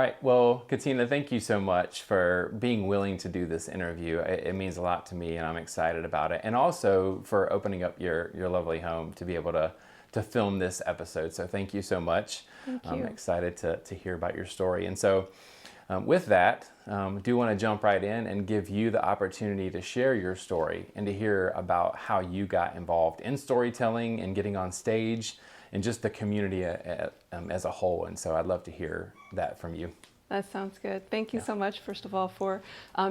right. Well, Katina, thank you so much for being willing to do this interview. It means a lot to me, and I'm excited about it. And also for opening up your lovely home to be able to film this episode. So thank you so much. Thank I'm you. excited to hear about your story. And so with that, do want to jump right in and give you the opportunity to share your story and to hear about how you got involved in storytelling and getting on stage and just the community as a whole. And so I'd love to hear that from you. That sounds good. Thank you so much, first of all, for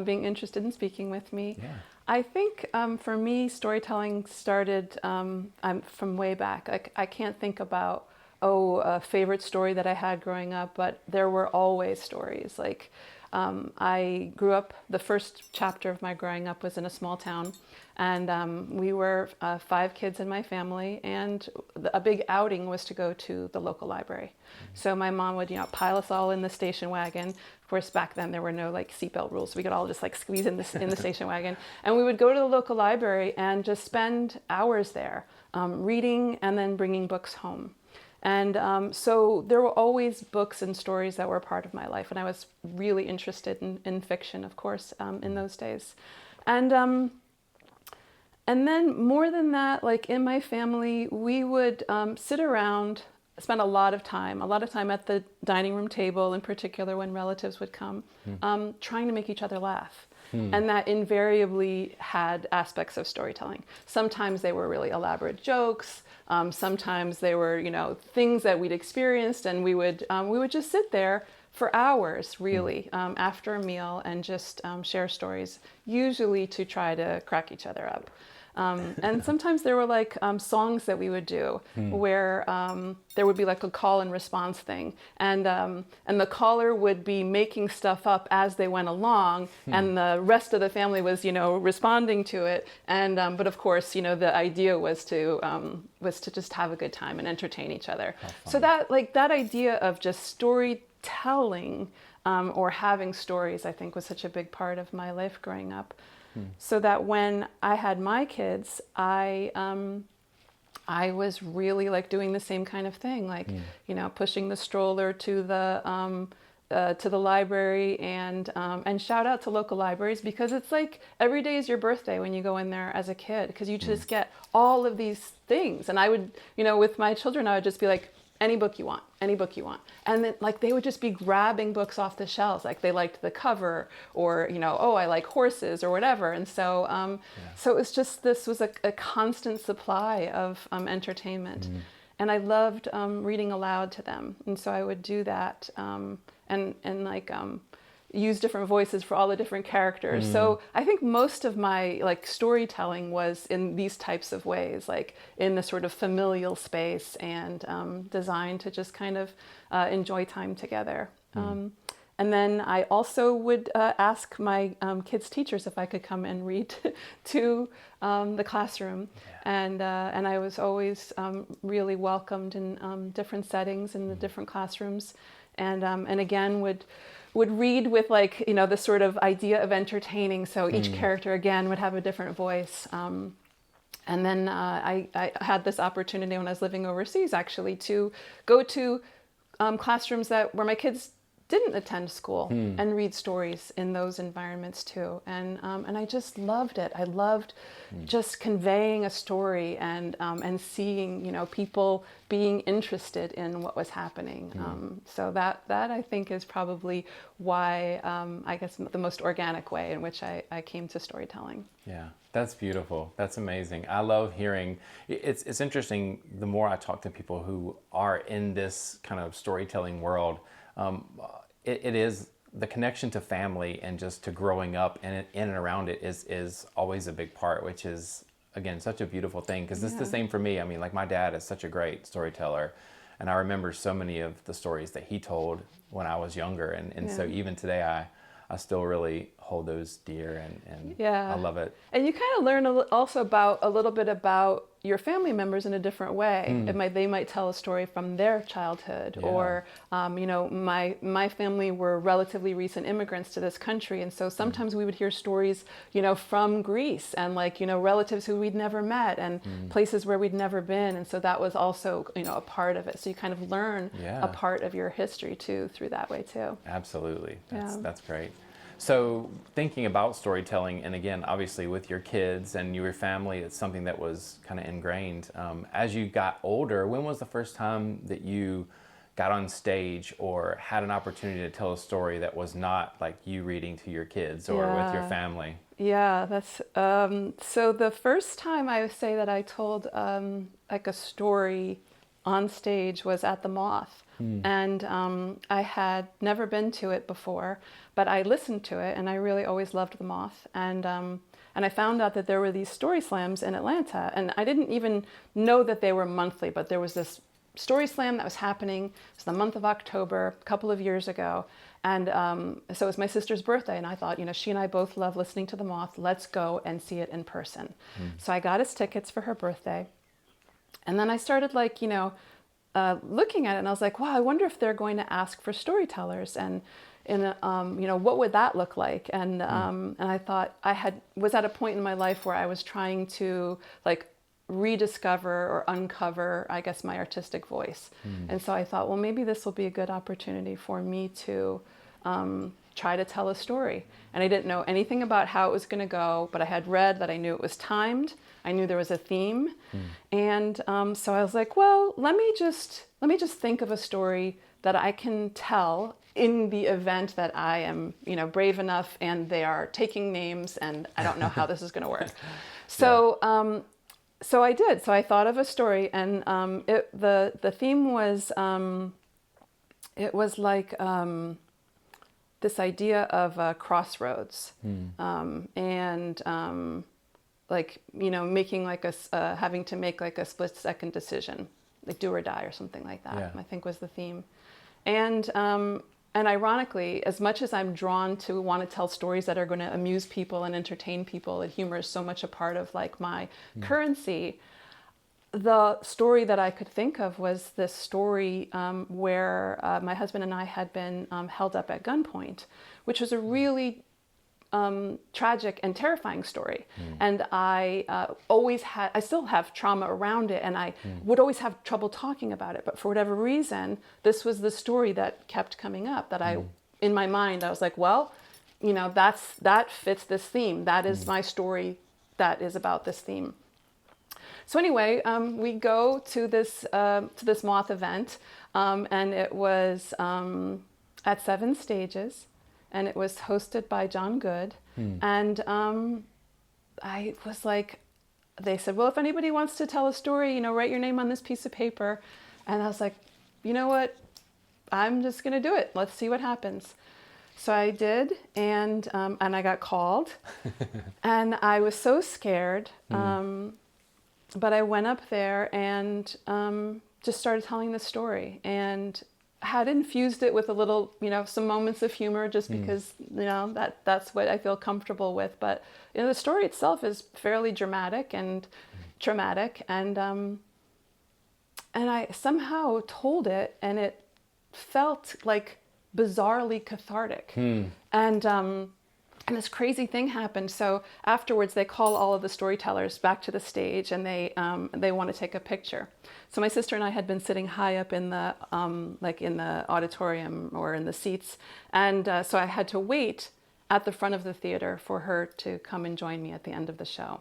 being interested in speaking with me. Yeah. I think for me, storytelling started from way back. I can't think about, a favorite story that I had growing up, but there were always stories. Like I grew up, the first chapter of my growing up was in a small town, and we were 5 kids in my family, and a big outing was to go to the local library. So my mom would, pile us all in the station wagon. Of course, back then there were no seatbelt rules. We could all just squeeze in the station wagon, and we would go to the local library and just spend hours there, reading and then bringing books home. And so there were always books and stories that were a part of my life, and I was really interested in fiction, of course, in those days. And then more than that, in my family, we would sit around, spend a lot of time at the dining room table, in particular when relatives would come, trying to make each other laugh. And that invariably had aspects of storytelling. Sometimes they were really elaborate jokes. Sometimes they were, things that we'd experienced, and we would just sit there for hours, really, after a meal, and just share stories, usually to try to crack each other up. And sometimes there were songs that we would do where there would be a call and response thing, and the caller would be making stuff up as they went along, and the rest of the family was responding to it. And but of course the idea was to just have a good time and entertain each other. So that that idea of just storytelling or having stories, I think, was such a big part of my life growing up. So that when I had my kids, I was really doing the same kind of thing, pushing the stroller to the library, and shout out to local libraries, because it's every day is your birthday when you go in there as a kid, because you just get all of these things. And I would, with my children, I would just be any book you want, any book you want. And then they would just be grabbing books off the shelves. They liked the cover, or, I like horses or whatever. And so, so it was just, this was a constant supply of entertainment. And I loved reading aloud to them. And so I would do that and use different voices for all the different characters. So I think most of my storytelling was in these types of ways, in the sort of familial space, and designed to just kind of enjoy time together. And then I also would ask my kids' teachers if I could come and read to the classroom. And I was always really welcomed in different settings in the different classrooms. And again would read with the sort of idea of entertaining. So each character again would have a different voice. And then I had this opportunity when I was living overseas, actually, to go to classrooms where my kids didn't attend school, and read stories in those environments too. And I just loved it. I loved just conveying a story and seeing people being interested in what was happening. So that I think is probably why I guess the most organic way in which I came to storytelling. Yeah, that's beautiful. That's amazing. I love hearing. It's interesting. The more I talk to people who are in this kind of storytelling world, it is the connection to family and just to growing up and in and around it is always a big part, which is, again, such a beautiful thing, because it's the same for me. I mean, my dad is such a great storyteller, and I remember so many of the stories that he told when I was younger, and so even today I still really hold those dear, and I love it. And you kind of learn also a little bit about your family members in a different way. They might tell a story from their childhood, or my family were relatively recent immigrants to this country, and so sometimes we would hear stories, from Greece, and relatives who we'd never met, and places where we'd never been, and so that was also a part of it. So you kind of learn a part of your history too through that way too. Absolutely, that's great. So thinking about storytelling, and again, obviously with your kids and your family, it's something that was kind of ingrained. As you got older, when was the first time that you got on stage or had an opportunity to tell a story that was not like you reading to your kids or with your family? Yeah, that's so the first time I would say that I told like a story on stage was at the Moth. And I had never been to it before, but I listened to it, and I really always loved the Moth. And I found out that there were these story slams in Atlanta, and I didn't even know that they were monthly, but there was this story slam that was happening. It was the month of October, a couple of years ago. And so it was my sister's birthday, and I thought, she and I both love listening to the Moth. Let's go and see it in person. So I got us tickets for her birthday. And then I started looking at it, and I was like, wow, I wonder if they're going to ask for storytellers, and what would that look like? And I thought was at a point in my life where I was trying to rediscover or uncover, I guess, my artistic voice. And so I thought, well, maybe this will be a good opportunity for me to try to tell a story. And I didn't know anything about how it was going to go, but I had read that I knew it was timed. I knew there was a theme. And so I was like, well, let me just think of a story that I can tell in the event that I am, brave enough and they are taking names and I don't know how this is going to work. So, so I did. So I thought of a story, and the theme was, it was like this idea of crossroads, and making having to make a split-second decision, like do or die or something like that. I think was the theme, and ironically, as much as I'm drawn to want to tell stories that are going to amuse people and entertain people, and humor is so much a part of my currency, the story that I could think of was this story where my husband and I had been held up at gunpoint, which was a really tragic and terrifying story. And I still have trauma around it, and I would always have trouble talking about it. But for whatever reason, this was the story that kept coming up, that in my mind, I was like, well, that fits this theme. That is my story that is about this theme. So anyway, we go to this Moth event, and it was at 7 Stages. And it was hosted by John Good. And I was like, they said, well, if anybody wants to tell a story, write your name on this piece of paper. And I was like, you know what? I'm just going to do it. Let's see what happens. So I did, and I got called. And I was so scared. But I went up there and just started telling the story, and had infused it with a little, some moments of humor, just because, that's what I feel comfortable with. But, the story itself is fairly dramatic and traumatic. And I somehow told it, and it felt like bizarrely cathartic. And this crazy thing happened. So afterwards, they call all of the storytellers back to the stage, and they want to take a picture. So my sister and I had been sitting high up in the in the auditorium or in the seats, and so I had to wait at the front of the theater for her to come and join me at the end of the show.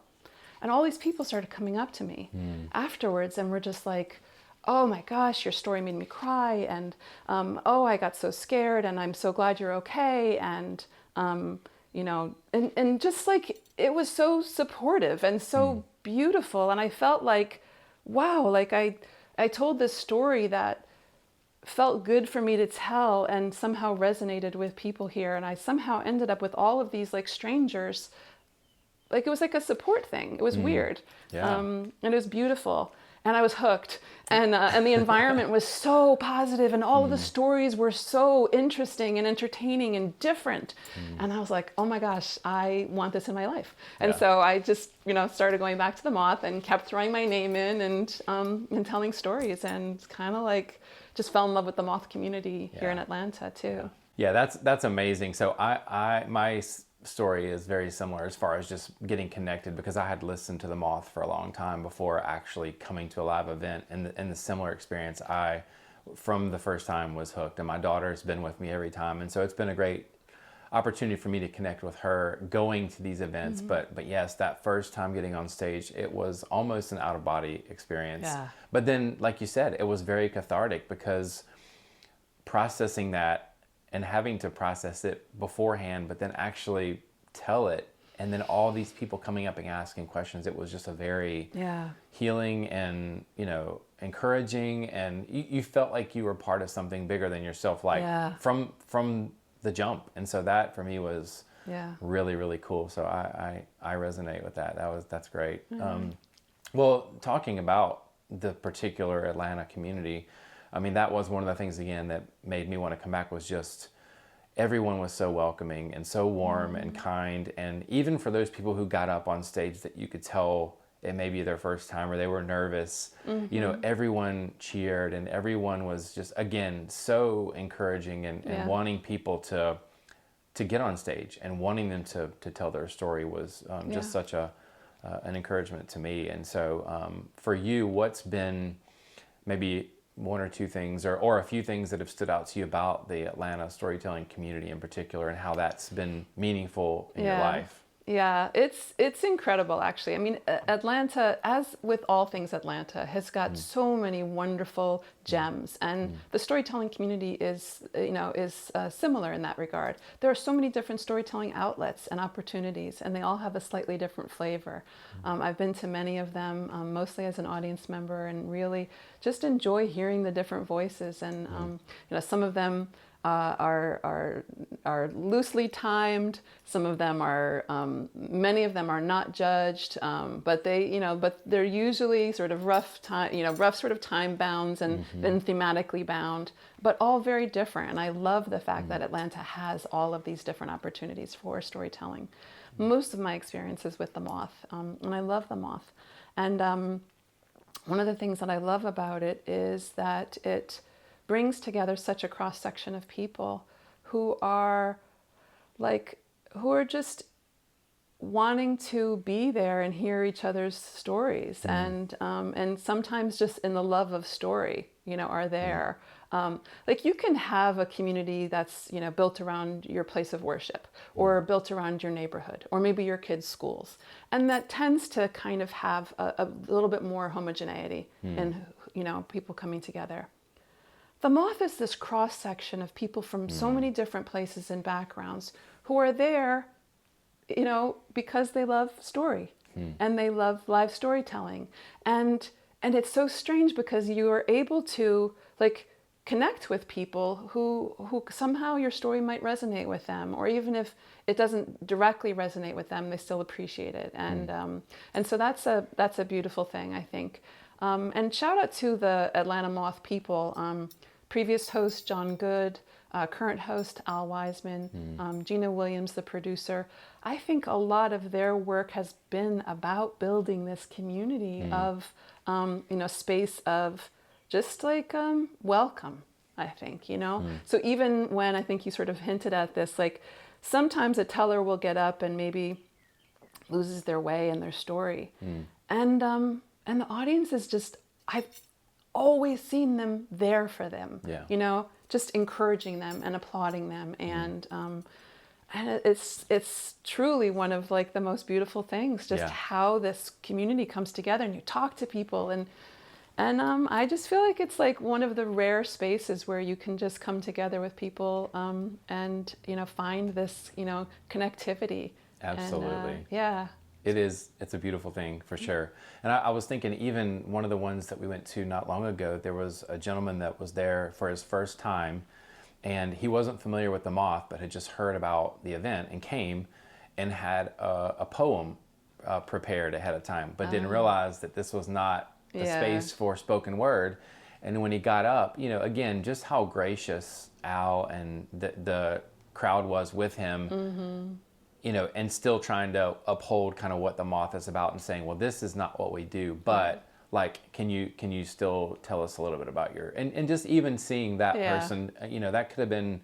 And all these people started coming up to me afterwards, and were just like, oh my gosh, your story made me cry, and oh, I got so scared, and I'm so glad you're okay, and and just it was so supportive and so beautiful. And I felt like, wow, I told this story that felt good for me to tell and somehow resonated with people here. And I somehow ended up with all of these strangers. It was like a support thing. It was weird. And it was beautiful. and I was hooked. And the environment was so positive, and all of the stories were so interesting and entertaining and different. And I was like, oh my gosh, I want this in my life. And Yeah. so I just, started going back to the Moth and kept throwing my name in and telling stories, and kind of like just fell in love with the Moth community here in Atlanta too. Yeah, that's amazing. So my story is very similar as far as just getting connected, because I had listened to the Moth for a long time before actually coming to a live event. And the similar experience, I from the first time was hooked, and my daughter's been with me every time. And so it's been a great opportunity for me to connect with her going to these events. But yes, that first time getting on stage, it was almost an out of body experience. Yeah. But then, like you said, it was very cathartic, because processing that and having to process it beforehand, but then actually tell it, and then all these people coming up and asking questions, it was just a very healing and encouraging, and you felt like you were part of something bigger than yourself, like from the jump. And so that for me was really, really cool. So I resonate with that. That's great. Well, talking about the particular Atlanta community, I mean, that was one of the things, again, that made me want to come back, was just everyone was so welcoming and so warm and kind. And even for those people who got up on stage that you could tell it may be their first time or they were nervous, everyone cheered, and everyone was just, again, so encouraging and wanting people to get on stage and wanting them to tell their story was just such an encouragement to me. And so for you, what's been maybe one or two things or a few things that have stood out to you about the Atlanta storytelling community in particular, and how that's been meaningful in your life? Yeah, it's incredible, actually. I mean, Atlanta, as with all things Atlanta, has got so many wonderful gems, and the storytelling community is similar in that regard. There are so many different storytelling outlets and opportunities, and they all have a slightly different flavor. I've been to many of them, mostly as an audience member, and really just enjoy hearing the different voices. And some of them are loosely timed. Some of them are, many of them are not judged, but they're usually sort of rough sort of time bounds and then thematically bound, but all very different. And I love the fact that Atlanta has all of these different opportunities for storytelling. Most of my experiences with the Moth, and I love the Moth. And one of the things that I love about it is that it brings together such a cross-section of people who are just wanting to be there and hear each other's stories, and sometimes just in the love of story, are there. You can have a community that's built around your place of worship, or built around your neighborhood, or maybe your kids' schools, and that tends to kind of have a little bit more homogeneity in people coming together. The Moth is this cross-section of people from so many different places and backgrounds who are there, because they love story and they love live storytelling. And it's so strange, because you are able to connect with people who somehow your story might resonate with them, or even if it doesn't directly resonate with them, they still appreciate it. And so that's a beautiful thing, I think. And shout out to the Atlanta Moth people. Previous host John Good, current host Al Wiseman, Gina Williams, the producer. I think a lot of their work has been about building this community of, space of just welcome, I think, So even when, I think you sort of hinted at this, sometimes a teller will get up and maybe loses their way in their story. And the audience is just, I've always seen them there for them, just encouraging them and applauding them. And it's truly one of the most beautiful things, just how this community comes together, and you talk to people, and I just feel like it's one of the rare spaces where you can just come together with people, and find this connectivity. Absolutely. And, It's a beautiful thing, for sure. And I was thinking, even one of the ones that we went to not long ago, there was a gentleman that was there for his first time, and he wasn't familiar with the Moth, but had just heard about the event and came and had a poem prepared ahead of time, but didn't realize that this was not the Yeah. space for spoken word. And when he got up, you know, again, just how gracious Al and the crowd was with him, you know, and still trying to uphold kind of what the moth is about and saying, well, this is not what we do, but like, can you still tell us a little bit about your, and just even seeing that Yeah. person, you know, that could have been,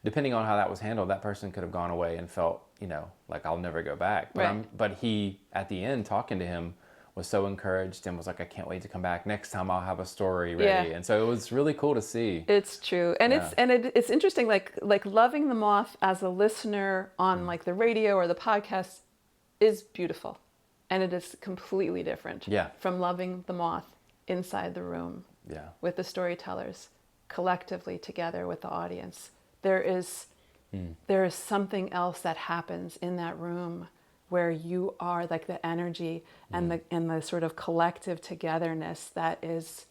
depending on how that was handled, that person could have gone away and felt, you know, like I'll never go back. But Right. but he, at the end, talking to him, was so encouraged and was like, I can't wait to come back. Next time I'll have a story ready. Yeah. And so it was really cool to see. It's true, and Yeah. it's interesting. Like loving the moth as a listener on like the radio or the podcast is beautiful, and it is completely different. Yeah. From loving the moth inside the room Yeah. with the storytellers, collectively together with the audience. There is something else that happens in that room where you are, like the energy and the sort of collective togetherness that is,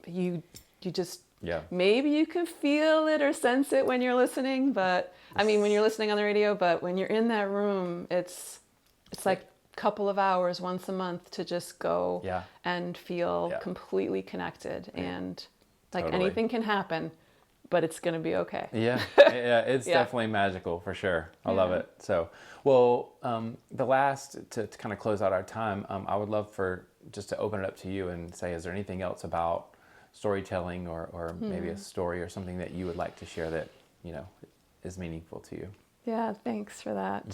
you just, Yeah. maybe you can feel it or sense it when you're listening, but I mean when you're listening on the radio, but when you're in that room, it's like a couple of hours once a month to just go Yeah. and feel Yeah. completely connected, and like Totally. anything can happen, but it's going to be okay. Yeah, yeah, it's Yeah. definitely magical for sure. I love Yeah. it. So, well, the last to kind of close out our time, I would love for just to open it up to you and say, is there anything else about storytelling or maybe a story or something that you would like to share that, you know, is meaningful to you? Yeah, thanks for that.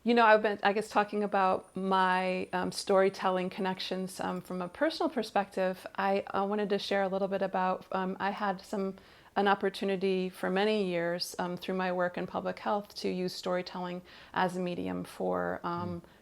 You know, I've been, I guess, talking about my storytelling connections from a personal perspective. I wanted to share a little bit about, I had an opportunity for many years through my work in public health to use storytelling as a medium for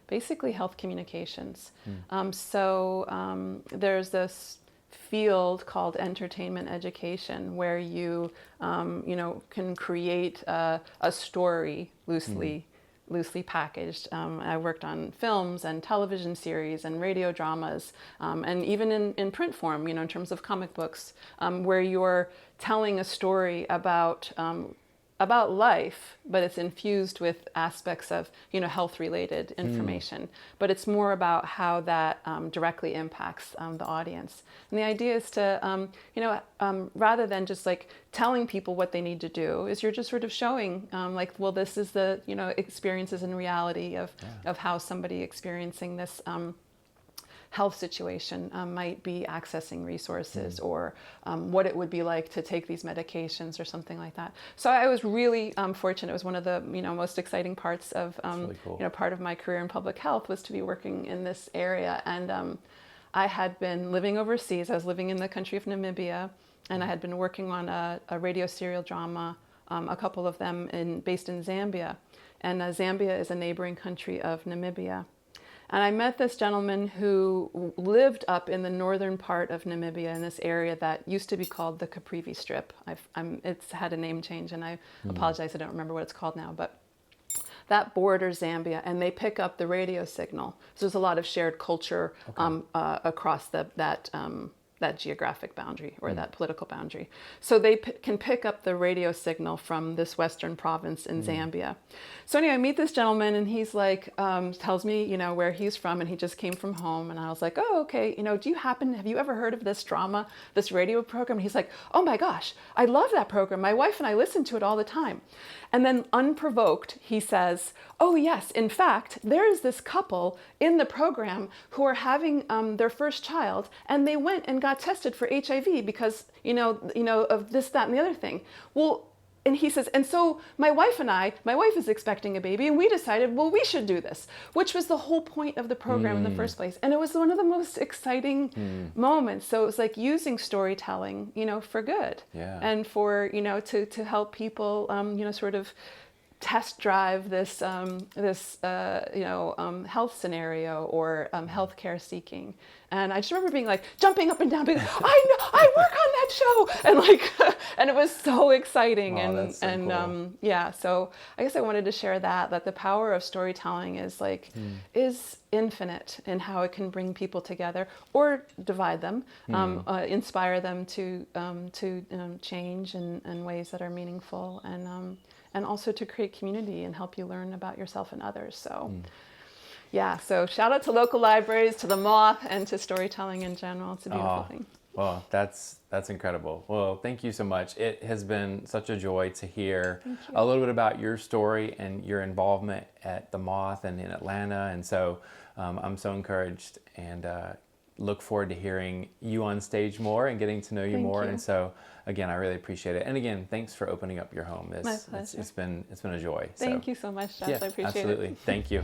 basically health communications. There's this field called entertainment education where you, you know, can create a story loosely packaged. I worked on films and television series and radio dramas, and even in print form, you know, in terms of comic books, where you're telling a story about life, but it's infused with aspects of, you know, health-related information. But it's more about how that directly impacts the audience. And the idea is to, you know, rather than just like telling people what they need to do, is you're just sort of showing, like, well, this is the, you know, experiences and reality of how somebody experiencing this health situation might be accessing resources, or what it would be like to take these medications or something like that. So I was really fortunate. It was one of the, you know, most exciting parts of really cool. you know, part of my career in public health was to be working in this area. And I had been living overseas. I was living in the country of Namibia, and I had been working on a radio serial drama, a couple of them based in Zambia. And Zambia is a neighboring country of Namibia. And I met this gentleman who lived up in the northern part of Namibia in this area that used to be called the Caprivi Strip. It's had a name change, and I apologize, I don't remember what it's called now, but that borders Zambia, and they pick up the radio signal. So there's a lot of shared culture across that geographic boundary, or that political boundary. So they can pick up the radio signal from this western province in Zambia. So anyway, I meet this gentleman, and he's like, tells me, you know, where he's from, and he just came from home. And I was like, oh, okay, you know, have you ever heard of this drama, this radio program? And he's like, oh my gosh, I love that program. My wife and I listen to it all the time. And then unprovoked, he says, oh yes, in fact, there is this couple in the program who are having their first child, and they went and got tested for HIV because, you know, of this, that, and the other thing. Well, and he says, and so my wife is expecting a baby, and we decided, well, we should do this, which was the whole point of the program in the first place. And it was one of the most exciting moments. So it was like using storytelling, you know, for good, and for, you know, to help people, you know, sort of test drive this health scenario or healthcare seeking. And I just remember being like jumping up and down, being, I know, I work on that show, and like, and it was so exciting. Oh, that's so cool. Yeah. So I guess I wanted to share that the power of storytelling is like is infinite in how it can bring people together or divide them, inspire them to change in ways that are meaningful, and also to create community and help you learn about yourself and others. So Yeah, so shout out to local libraries, to the Moth, and to storytelling in general. It's a beautiful thing. Well, that's incredible. Well, thank you so much. It has been such a joy to hear a little bit about your story and your involvement at the Moth and in Atlanta. And so I'm so encouraged and look forward to hearing you on stage more and getting to know you Thank more. you. And so again, I really appreciate it. And again, thanks for opening up your home. My pleasure. It's been a joy. Thank you so much, Jeff. Yeah, I appreciate absolutely. it. Thank you.